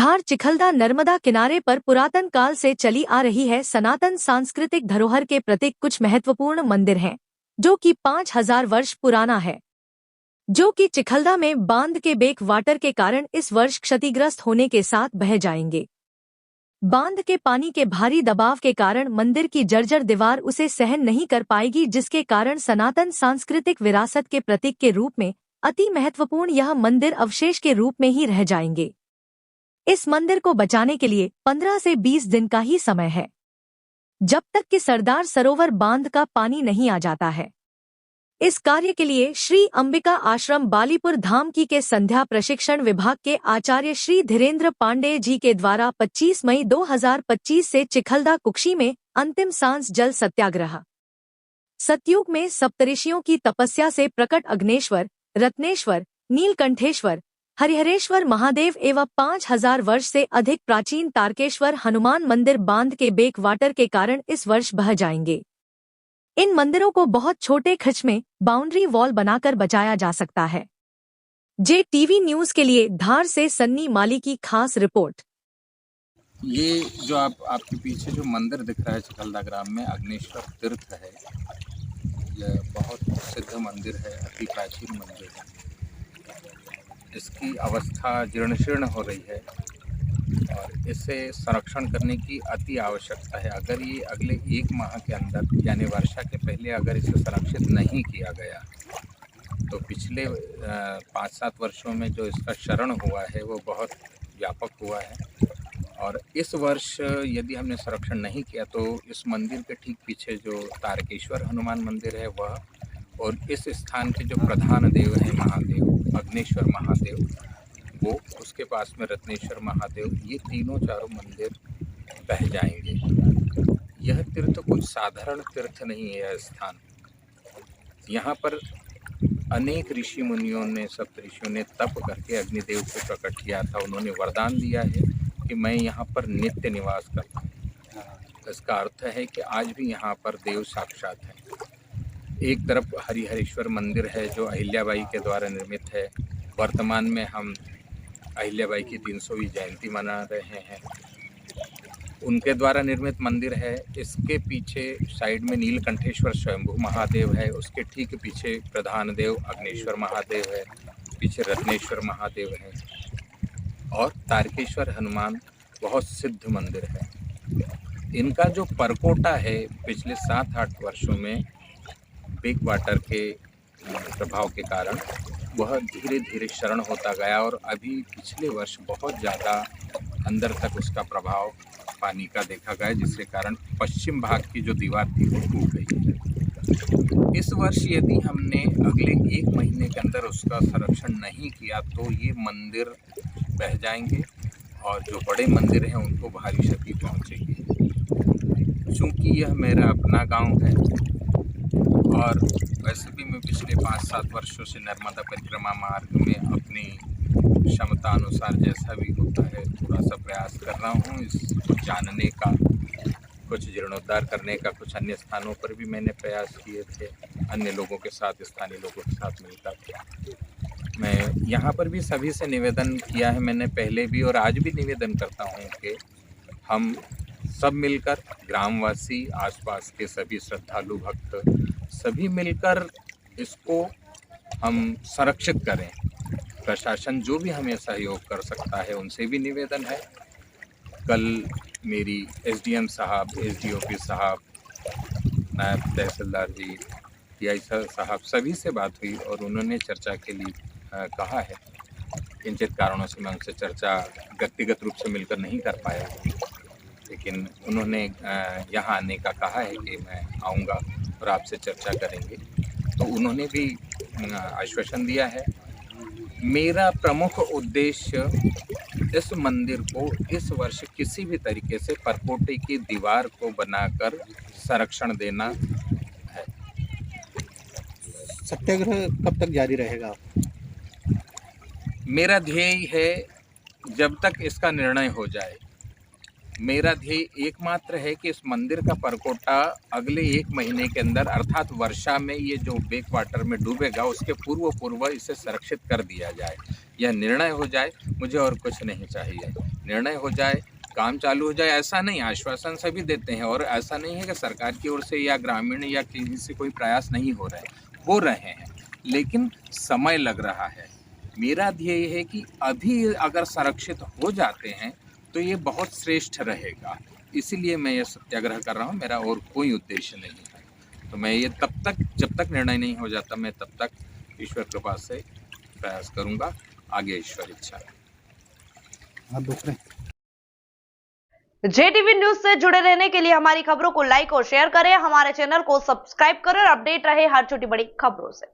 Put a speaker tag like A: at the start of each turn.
A: धार चिखलदा नर्मदा किनारे पर पुरातन काल से चली आ रही है सनातन सांस्कृतिक धरोहर के प्रतीक कुछ महत्वपूर्ण मंदिर हैं, जो कि 5000 वर्ष पुराना है, जो कि चिखलदा में बांध के बेक वाटर के कारण इस वर्ष क्षतिग्रस्त होने के साथ बह जाएंगे। बांध के पानी के भारी दबाव के कारण मंदिर की जर्जर दीवार उसे सहन नहीं कर पाएगी, जिसके कारण सनातन सांस्कृतिक विरासत के प्रतीक के रूप में अति महत्वपूर्ण यह मंदिर अवशेष के रूप में ही रह जाएंगे। इस मंदिर को बचाने के लिए 15 से 20 दिन का ही समय है, जब तक कि सरदार सरोवर बांध का पानी नहीं आ जाता है। इस कार्य के लिए श्री अंबिका आश्रम बालीपुर धाम के संध्या प्रशिक्षण विभाग के आचार्य श्री धीरेन्द्र पांडेय जी के द्वारा 25 मई 2025 से चिखलदा कुक्षी में अंतिम सांस जल सत्याग्रह। सतयुग में सप्तऋषियों की तपस्या से प्रकट अग्नेश्वर, रत्नेश्वर, नीलकंठेश्वर, हरिहरेश्वर महादेव एवं 5000 वर्ष से अधिक प्राचीन तारकेश्वर हनुमान मंदिर बांध के बेक वाटर के कारण इस वर्ष बह जाएंगे। इन मंदिरों को बहुत छोटे खर्च में बाउंड्री वॉल बनाकर बचाया जा सकता है। JTV न्यूज के लिए धार से सन्नी माली की खास रिपोर्ट।
B: ये जो आपके पीछे जो मंदिर दिख रहा है चिखलदा ग्राम में अग्नेश्वर तीर्थ है। यह बहुत प्रसिद्ध मंदिर है, अति प्राचीन मंदिर है। इसकी अवस्था जीर्ण हो रही है और इसे संरक्षण करने की अति आवश्यकता है। अगर ये अगले 1 माह के अंदर यानी वर्षा के पहले अगर इसे संरक्षित नहीं किया गया तो पिछले 5-7 वर्षों में जो इसका क्षरण हुआ है वो बहुत व्यापक हुआ है। और इस वर्ष यदि हमने संरक्षण नहीं किया तो इस मंदिर के ठीक पीछे जो तारकेश्वर हनुमान मंदिर है वह, और इस स्थान के जो प्रधान देव हैं महादेव अग्नेश्वर महादेव, वो उसके पास में रत्नेश्वर महादेव, ये चारों मंदिर बह जाएंगे। यह तीर्थ कुछ साधारण तीर्थ नहीं है। यह स्थान, यहाँ पर अनेक ऋषि मुनियों ने, सप्तऋषियों ने तप करके अग्निदेव को प्रकट किया था। उन्होंने वरदान दिया है कि मैं यहाँ पर नित्य निवास करता हूँ। इसका अर्थ है कि आज भी यहाँ पर देव साक्षात हैं। एक तरफ हरिहरेश्वर मंदिर है जो अहिल्याबाई के द्वारा निर्मित है। वर्तमान में हम अहिल्याबाई की 300वीं जयंती मना रहे हैं। उनके द्वारा निर्मित मंदिर है। इसके पीछे साइड में नीलकंठेश्वर स्वयंभू महादेव है, उसके ठीक पीछे प्रधान देव अग्नेश्वर महादेव है, पीछे रत्नेश्वर महादेव है और तारकेश्वर हनुमान बहुत सिद्ध मंदिर है। इनका जो परकोटा है पिछले 7-8 वर्षों में बेक वाटर के प्रभाव के कारण वह धीरे धीरे क्षरण होता गया और अभी पिछले वर्ष बहुत ज़्यादा अंदर तक उसका प्रभाव पानी का देखा गया, जिसके कारण पश्चिम भाग की जो दीवार थी वो टूट गई। इस वर्ष यदि हमने अगले 1 महीने के अंदर उसका संरक्षण नहीं किया तो ये मंदिर बह जाएंगे और जो बड़े मंदिर हैं उनको भारी क्षति पहुंचेगी। चूँकि यह मेरा अपना गांव है और वैसे भी मैं पिछले 5-7 वर्षों से नर्मदा परिक्रमा मार्ग में अपनी क्षमता अनुसार जैसा भी होता है थोड़ा सा प्रयास कर रहा हूँ इसको जानने का, कुछ जीर्णोद्धार करने का। कुछ अन्य स्थानों पर भी मैंने प्रयास किए थे, अन्य लोगों के साथ, स्थानीय लोगों के साथ मिलकर। मैं यहाँ पर भी सभी से निवेदन किया है, मैंने पहले भी और आज भी निवेदन करता हूँ कि हम सब मिलकर, ग्रामवासी, आसपास के सभी श्रद्धालु भक्त सभी मिलकर इसको हम संरक्षित करें। प्रशासन जो भी हमें सहयोग कर सकता है उनसे भी निवेदन है। कल मेरी SDM साहब, SDOP साहब, नायब तहसीलदार जी, PI साहब सभी से बात हुई और उन्होंने चर्चा के लिए कहा है। किंचित कारणों से मैं उनसे चर्चा व्यक्तिगत रूप से मिलकर नहीं कर पाया, लेकिन उन्होंने यहाँ आने का कहा है कि मैं आऊँगा और आपसे चर्चा करेंगे। तो उन्होंने भी आश्वासन दिया है। मेरा प्रमुख उद्देश्य इस मंदिर को इस वर्ष किसी भी तरीके से परकोटे की दीवार को बनाकर संरक्षण देना है।
C: सत्याग्रह कब तक जारी रहेगा?
B: मेरा ध्येय है जब तक इसका निर्णय हो जाए। मेरा ध्येय एकमात्र है कि इस मंदिर का परकोटा अगले 1 महीने के अंदर अर्थात वर्षा में ये जो बेक वाटर में डूबेगा उसके पूर्व इसे संरक्षित कर दिया जाए। यह निर्णय हो जाए, मुझे और कुछ नहीं चाहिए। निर्णय हो जाए, काम चालू हो जाए। ऐसा नहीं, आश्वासन सभी देते हैं और ऐसा नहीं है कि सरकार की ओर से या ग्रामीण या कहीं से कोई प्रयास नहीं हो रहे हैं, लेकिन समय लग रहा है। मेरा ध्येय है कि अभी अगर संरक्षित हो जाते हैं तो ये बहुत श्रेष्ठ रहेगा, इसीलिए मैं ये सत्याग्रह कर रहा हूँ। मेरा और कोई उद्देश्य नहीं है। तो मैं ये जब तक निर्णय नहीं हो जाता, मैं तब तक ईश्वर कृपा से प्रयास करूँगा। आगे ईश्वर इच्छा।
C: आप दूसरे
D: JTV न्यूज से जुड़े रहने के लिए हमारी खबरों को लाइक और शेयर करें, हमारे चैनल को सब्सक्राइब करें और अपडेट रहे हर छोटी बड़ी खबरों से।